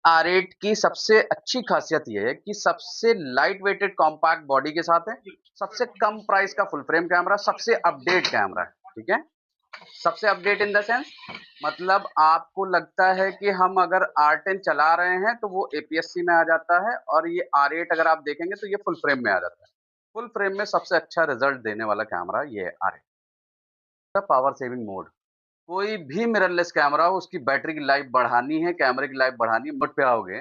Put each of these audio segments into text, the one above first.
R8 की सबसे अच्छी खासियत ये है कि सबसे लाइट वेटेड कॉम्पैक्ट बॉडी के साथ है, सबसे कम प्राइस का फुल फ्रेम कैमरा, सबसे अपडेट कैमरा है, ठीक है? सबसे अपडेट इन द सेंस मतलब आपको लगता है कि हम अगर R10 चला रहे हैं तो वो APS-C में आ जाता है और ये R8 अगर आप देखेंगे तो ये फुल फ्रेम में आ जाता है। फुल फ्रेम में सबसे अच्छा रिज़ल्ट देने वाला कैमरा ये है R8 का पावर सेविंग मोड। कोई भी मिररलेस कैमरा हो उसकी बैटरी की लाइफ बढ़ानी है, कैमरे की लाइफ बढ़ानी है, मोड पे आओगे,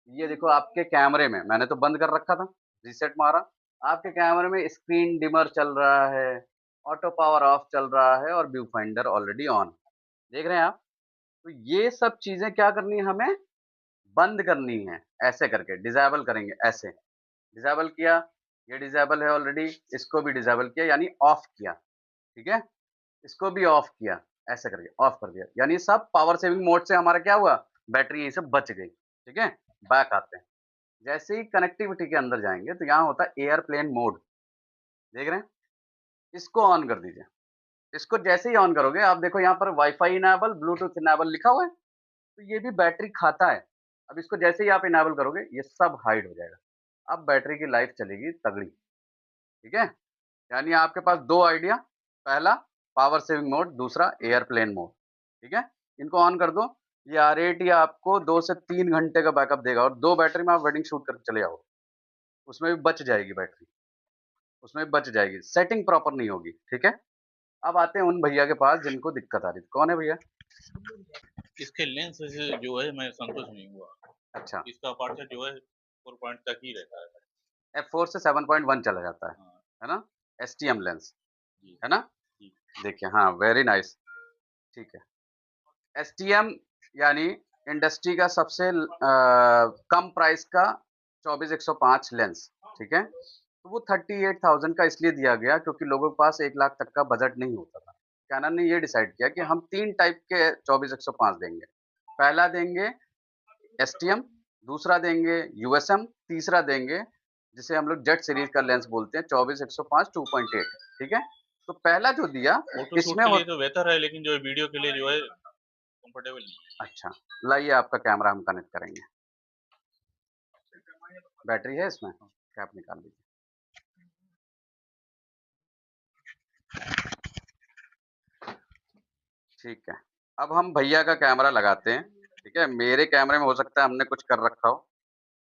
ये देखो आपके कैमरे में मैंने तो बंद कर रखा था, रीसेट मारा, आपके कैमरे में स्क्रीन डिमर चल रहा है, ऑटो पावर ऑफ चल रहा है और व्यू फाइंडर ऑलरेडी ऑन। देख रहे हैं आप? तो ये सब चीज़ें क्या करनी है हमें? बंद करनी है, ऐसे करके डिसेबल करेंगे ऐसे। डिसेबल किया, ये डिसेबल है ऑलरेडी, इसको भी डिसेबल किया यानी ऑफ किया, ठीक है? इसको भी ऑफ किया, ऐसे करके ऑफ कर दिया। यानी सब पावर सेविंग मोड से हमारा क्या हुआ? बैटरी यहीं से बच गई, ठीक है? बैक आते हैं। जैसे ही कनेक्टिविटी के अंदर जाएँगे तो यहाँ होता है एयरप्लेन मोड, देख रहे हैं? इसको ऑन कर दीजिए। इसको जैसे ही ऑन करोगे आप देखो यहाँ पर वाईफ़ाई इनेबल, ब्लूटूथ इनेबल लिखा हुआ है, तो ये भी बैटरी खाता है। अब इसको जैसे ही आप इनेबल करोगे ये सब हाइड हो जाएगा। अब बैटरी की लाइफ चलेगी तगड़ी, ठीक है? यानी आपके पास 2 आइडिया, पहला पावर सेविंग मोड, दूसरा एयरप्लेन मोड, ठीक है? इनको ऑन कर दो, ये R8 ये आपको 2 से 3 घंटे का बैकअप देगा और 2 बैटरी में आप वेडिंग शूट करके चले जाओगे। उसमें भी बच जाएगी बैटरी, उसमें भी बच जाएगी, सेटिंग प्रॉपर नहीं होगी, ठीक है? अब आते हैं उन भैया के पास जिनको दिक्कत आ रही थी, कौन है भैया? इसके लेंस से जो है मैं संतुष्ट नहीं हुआ। अच्छा, इसका अपर्चर जो है 4 पॉइंट तक ही रहता है। f4 से 7.1 चला जाता हाँ, है ना? एसटीएम लेंस, जी, है ना? जी। देखिए हाँ, वेरी नाइस, ठीक है। एसटीएम यानी इंडस्ट्री का सबसे कम प्राइस का 24-105 लेंस, ठीक है? तो वो 38,000 का इसलिए दिया गया क्योंकि लोगों के पास 1 लाख तक का बजट नहीं होता था। कैनन ने ये डिसाइड किया कि हम 3 टाइप के 24-105 देंगे। पहला देंगे एसटीएम, दूसरा देंगे यूएसएम, तीसरा देंगे जिसे हम लोग जेड सीरीज़ का लेंस बोलते हैं 24-105 2.8, ठीक है? तो पहला जो दिया फ़ोटो शूट इसमें के हो लिए तो बेहतर है, लेकिन जो है वीडियो के लिए जो है कंफर्टेबल नहीं है। अच्छा, लाइए आपका कैमरा हम कनेक्ट करेंगे। बैटरी है इसमें? कैप निकाल लीजिए। ठीक है। अब हम भैया का कैमरा लगाते हैं, ठीक है? मेरे कैमरे में हो सकता है हमने कुछ कर रखा हो,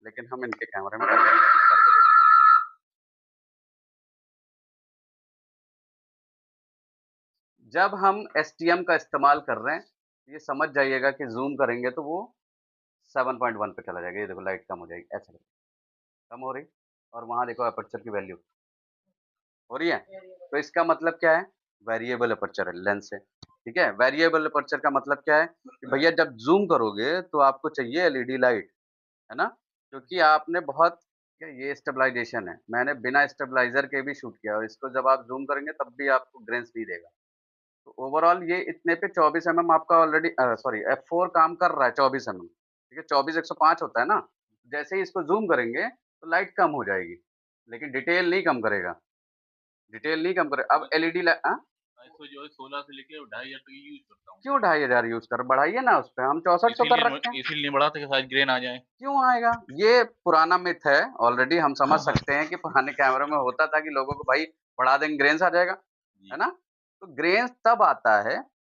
लेकिन हम इनके कैमरे में करके देखते हैं। जब हम एसटीएम का इस्तेमाल कर रहे हैं, ये समझ जाइएगा कि ज़ूम करेंगे तो वो 7.1 पे चला जाएगा। ये देखो लाइट कम हो जाएगी, ऐसे कम हो रही और वहाँ देखो एपर्चर की वैल्यू हो रही है। तो इसका मतलब क्या है? वेरिएबल एपर्चर है, लेंस है, ठीक है? वेरिएबल एपर्चर का मतलब क्या है? कि भैया जब ज़ूम करोगे तो आपको चाहिए एलईडी लाइट, है ना? क्योंकि आपने बहुत क्या ये स्टेबलाइज़ेशन है। मैंने बिना स्टेबलाइज़र के भी शूट किया और इसको जब आप ज़ूम करेंगे तब भी आपको ग्रेन्स नहीं देगा। तो ओवरऑल ये इतने पे 24 एमएम आपका ऑलरेडी सॉरी F4 काम कर रहा है 24 एमएम, ठीक है? 24-105 होता है ना? जैसे ही इसको ज़ूम करेंगे तो लाइट कम हो जाएगी, लेकिन डिटेल नहीं कम करेगा, डिटेल नहीं कम करे अब एलईडी मैं इसको जो है 16 से लेके 2500 तक यूज़ करता हूँ। क्यों 2500 यूज़ कर बढ़ाइए ना उसपे, हम 6400 कर रखे हैं। इसीलिए नहीं बढ़ाते कि शायद ग्रेन आ जाए। क्यों आएगा? ये पुराना मिथ है, ऑलरेडी हम समझ सकते हैं कि पुराने कैमरे में होता था कि लोगों को भाई बढ़ा देंगे ग्रेन्स आ जाएगा, है जी, ना? तो ग्रेन्स तब आता है,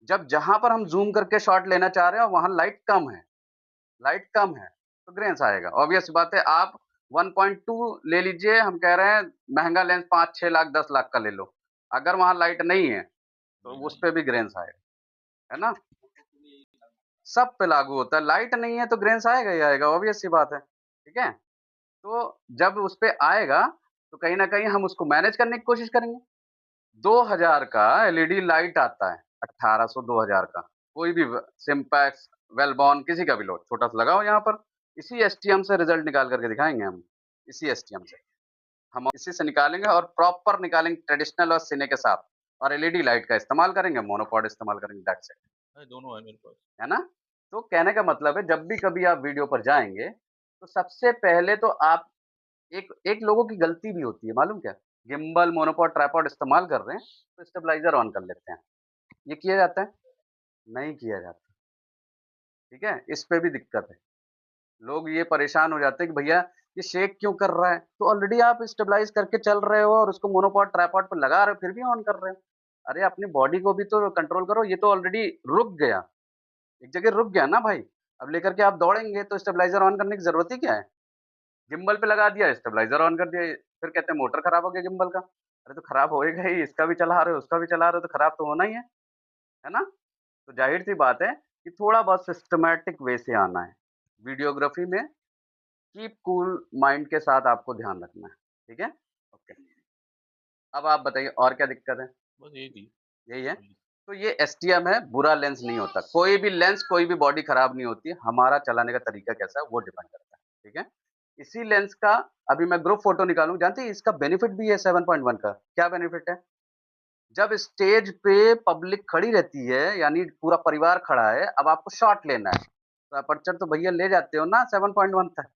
जब जहाँ पर हम ज़ूम करके शॉट लेना चाह रहे हैं वहाँ लाइट कम है, तो ग्रेन्स आएगा। ऑब्वियस सी बात है आप 1.2 ले लीजिए, हम कह रहे हैं महँगा लेंस 5-6 लाख 10 लाख का ले लो। अगर वहाँ लाइट नहीं है, तो जी, उस पे भी ग्रेन्स आएगा, है ना? सब पे लागू होता है, लाइट नहीं है तो ग्रेन्स आएगा ही आएगा, ऑब्वियस सी बात है, ठीक है? तो जब उस पे आएगा, तो कहीं न कहीं हम उसको मैनेज करने की कोशिश करेंगे। 2000 का एलईडी लाइट आता है, 1800-2000 का, कोई भी सिम्पैक्स, वेलबॉन किसी का भी लो, छोटा-सा लगाओ यहाँ पर, इसी एसटीएम से रिज़ल्ट निकाल कर के दिखाएँगे हम, इसी एसटीएम से। हम इसी से निकालेंगे और प्रॉपर निकालेंगे ट्रेडिशनल और सिने के साथ और एलईडी लाइट का इस्तेमाल करेंगे, मोनोपोड इस्तेमाल करेंगे, दैट्स इट, दोनों है मेरे पास। है ना? तो कहने का मतलब है जब भी कभी आप वीडियो पर जाएँगे, तो सबसे पहले तो आप एक एक लोगों की गलती भी होती है, मालूम क्या? गिम्बल, मोनोपोड, ट्राइपॉड इस्तेमाल कर रहे हैं, तो स्टेबलाइज़र ऑन कर लेते हैं। ये किया जाता है? नहीं किया जाता, ठीक है? इस पे भी दिक्कत है। लोग ये परेशान हो जाते हैं कि भैया ये शेक क्यों कर रहा है? तो ऑलरेडी आप स्टेबलाइज़ करके चल रहे हो और उसको मोनोपोड, ट्राइपॉड पे लगा रहे हो, फिर भी ऑन कर रहे हो। अरे अपनी बॉडी को भी तो कंट्रोल करो, ये तो ऑलरेडी रुक गया, एक जगह रुक गया ना भाई। अब लेकर के आप दौड़ेंगे तो स्टेबलाइज़र ऑन करने की ज़रूरत ही क्या है? गिम्बल पे लगा दिया, स्टेबलाइज़र ऑन कर दिया, फिर कहते हैं मोटर खराब हो गया गिम्बल का। अरे तो खराब होएगा ही, इसका भी चला रहे हो, उसका भी चला रहे हो, तो खराब तो होना ही है ना? तो ज़ाहिर-सी बात है कि थोड़ा बहुत सिस्टमैटिक वे से आना है। वीडियोग्राफ़ी में कीप कूल माइंड के साथ आपको ध्यान रखना है, ठीक है? ओके। अब आप बताइए और क्या दिक्कत है? बस यही थी। यही है? तो ये एसटीएम है, बुरा लेंस नहीं होता। कोई भी लेंस, कोई भी बॉडी खराब नहीं होती है, हमारा चलाने का तरीका कैसा है वो डिपेंड करता है, ठीक है? इसी लेंस का अभी मैं ग्रुप फ़ोटो निकालूँ, जानते हैं इसका बेनिफिट भी है 7.1 का। क्या बेनिफिट है? जब स्टेज पे पब्लिक खड़ी रहती है, यानी पूरा परिवार खड़ा है, अब आपको शॉट लेना है, तो एपर्चर तो भैया ले जाते हो ना 7.1 तक,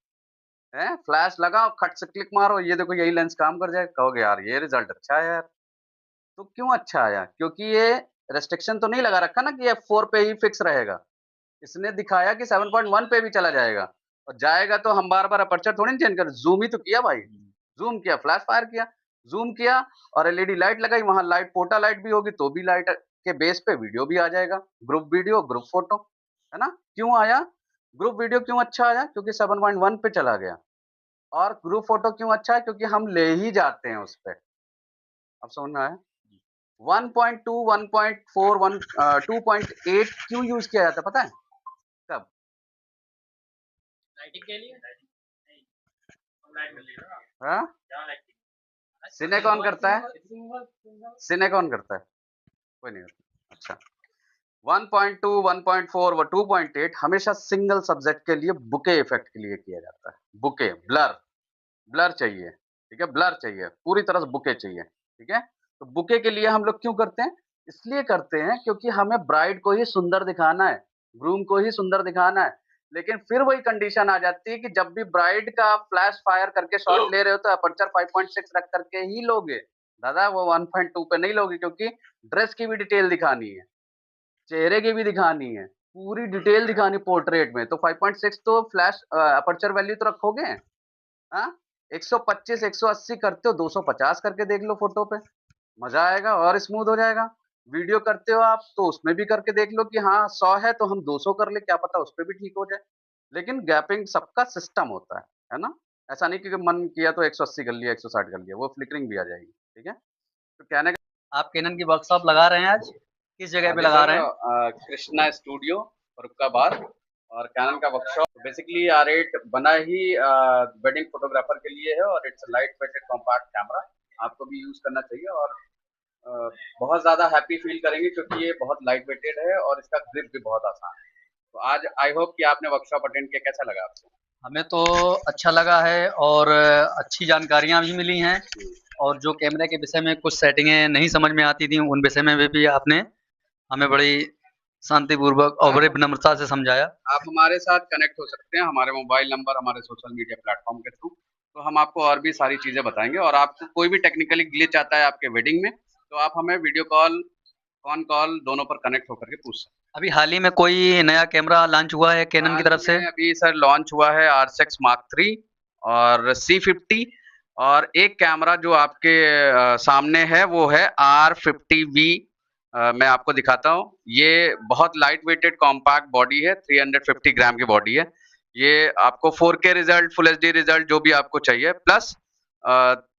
हैं? फ्लैश लगाओ, खट से क्लिक मारो, ये देखो यही लेंस काम कर जाएगा। कहोगे यार ये रिज़ल्ट अच्छा है यार। तो क्यों अच्छा आया? क्योंकि ये रिस्ट्रिक्शन तो नहीं लगा रखा ना कि F4 पे ही फिक्स रहेगा। इसने दिखाया कि 7.1 पे भी चला जाएगा और जाएगा तो हम बार-बार अपर्चर थोड़ी ना चेंज करें, ज़ूम ही तो किया भाई। ज़ूम किया, फ्लैश फायर किया, ज़ूम किया और एलईडी लाइट लगाई, वहाँ लाइट पोटा लाइट भी होगी तो भी लाइट के बेस पे वीडियो भी आ जाएगा। ग्रुप वीडियो, ग्रुप फ़ोटो, है ना? क्यों आया? ग्रुप वीडियो क्यों अच्छा आया? क्योंकि 7.1 पे चला गया और ग्रुप फ़ोटो क्यों अच्छा है? क्योंकि हम ले ही जाते हैं उसपे। अब समझ में आया? 1.2, 1.4, 2.8 क्यों यूज़ किया जाता है पता है? कब? लाइटिंग के लिए नहीं, लाइट मिल रही है ना, हाँ? क्या लाइटिंग सिने कौन करता है? सिंगल सिने कौन करता है? कोई नहीं करता। अच्छा। 1.2, 1.4 व 2.8 हमेशा सिंगल सब्जेक्ट के लिए बुके इफ़ेक्ट के लिए किया जाता है। बुके, ब्लर, ब्लर चाहिए, ठीक है? ब्लर चाहिए, पूरी तरह से बुके चाहिए, ठीक है? तो बुके के लिए हम लोग क्यों करते हैं? इसलिए करते हैं क्योंकि हमें ब्राइड को ही सुंदर दिखाना है, ग्रूम को ही सुंदर दिखाना है। लेकिन फिर वही कंडीशन आ जाती है कि जब भी ब्राइड का फ्लैश फायर करके शॉट ले रहे हो तो एपर्चर 5.6 रख करके ही लोगे। दादा वो 1.2 पे नहीं लोगे क्योंकि ड्रेस की भी डिटेल दिखानी है, चेहरे की भी दिखानी है, पूरी डिटेल दिखानी पोर्ट्रेट में, तो 5.6 तो फ्लैश एपर्चर वैल्यू तो रखोगे, हाँ? 125, 180 करते हो, 250 करके देख लो फ़ोटो पे, मज़ा आएगा और स्मूथ हो जाएगा। वीडियो करते हो आप, तो उसमें भी करके देख लो कि हाँ, 100 है तो हम 200 कर लें, क्या पता उसपे भी ठीक हो जाए। लेकिन गैपिंग सबका सिस्टम होता है ना? ऐसा नहीं कि मन किया तो 180 कर लिया, 160 कर लिया, वो फ्लिकरिंग भी आ जाएगी, ठीक है? तो कहने का आप कैनन की वर्कशॉप लगा रहे हैं आज? किस जगह पे आगे लगा सर रहे हैं? कृष्णा स्टूडियो फर्रुखाबाद और कैनन का वर्कशॉप बेसिकली R8 बना ही वेडिंग फोटोग्राफर के लिए है और it's light weighted compact camera आपको भी यूज करना चाहिए और बहुत ज़्यादा हैप्पी फील करेंगे क्योंकि ये बहुत लाइट वेटेड है और इसका ग्रिप भी बहुत आसान है। तो आज आई होप कि आपने वर्कशॉप अटेंड किया, कैसा लगा आपको? हमें तो अच्छा लगा है और अच्छी जानकारियाँ भी मिली हैं और जो कैमरे के विषय में कुछ सेटिंगें नहीं समझ में आती थी, उन विषय में भी आपने हमें बड़ी शांतिपूर्वक और बड़ी विनम्रता से समझाया। आप हमारे साथ कनेक्ट हो सकते हैं, हमारे मोबाइल नंबर हमारे सोशल मीडिया प्लेटफॉर्म के थ्रू, तो हम आपको और भी सारी चीज़ें बताएँगे और आपको कोई भी टेक्निकली ग्लिच आता है आपके वेडिंग में, तो आप हमें वीडियो कॉल, फ़ोन कॉल दोनों पर कनेक्ट होकर के पूछ सकते हैं। अभी हाल ही में कोई नया कैमरा लॉन्च हुआ है कैनन की हाल तरफ से? में अभी सर लॉन्च हुआ है R6 Mark III और C50 और एक कैमरा जो आपके सामने है वो है R50V। मैं आपको दिखाता हूँ। ये बहुत लाइट वेटेड कॉम्पैक्ट बॉडी है, 350 ग्राम की बॉडी है। ये आपको 4K result, full HD result जो भी आपको चाहिए प्लस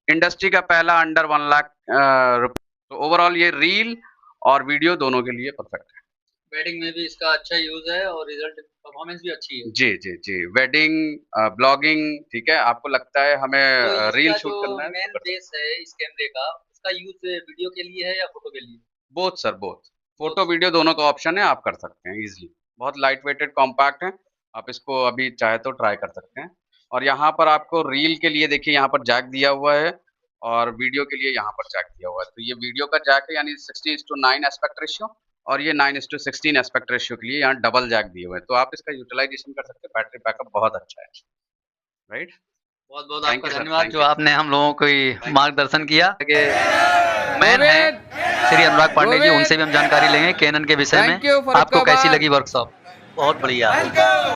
इंडस्ट्री का पहला अंडर 1 लाख रुपए। तो ओवरऑल ये रील और वीडियो दोनों के लिए परफेक्ट है। वेडिंग में भी इसका अच्छा यूज है और रिजल्ट परफॉर्मेंस भी अच्छी है। जी, जी, जी। वेडिंग, ब्लॉगिंग, ठीक है? आपको लगता है हमें तो रील इसका शूट जो करना है मेन तो कर सकते बेस है इस कैमरे का, उसका यूज वीडियो के लिए है या फोटो के लिए? हैं। Both sir, both. Photo, video दोनों का ऑप्शन है, आप कर सकते हैं ईज़िली। बहुत लाइट वेटेड कॉम्पैक्ट है, आप इसको अभी चाहे तो ट्राई कर सकते हैं। और यहाँ पर आपको रील के लिए देखिए यहाँ पर जैक दिया हुआ है और वीडियो के लिए यहाँ पर जैक दिया हुआ है। तो ये वीडियो का जैक है यानी 60:9 एस्पेक्ट रेशियो और ये 9:16 एस्पेक्ट रेशियो के लिए यहाँ डबल जैक दिए हुए हैं। तो आप इसका यूटिलाइज़ेशन कर सकते हैं, बैटरी बैकअप बहुत अच्छा है। राइट? बहुत बहुत थैंक आपका यू सर, धन्यवाद थैंक जो यू। आपने हम लोगों को ये थैंक यू। मार्गदर्शन किया। मैन है श्री अनुराग पांडे जी, उनसे भी हम जानकारी लेंगे कैनन के विषय में। थैंक यू आपको कैसी फर्रुखाबाद। लगी वर्कशॉप? बहुत बढ़िया।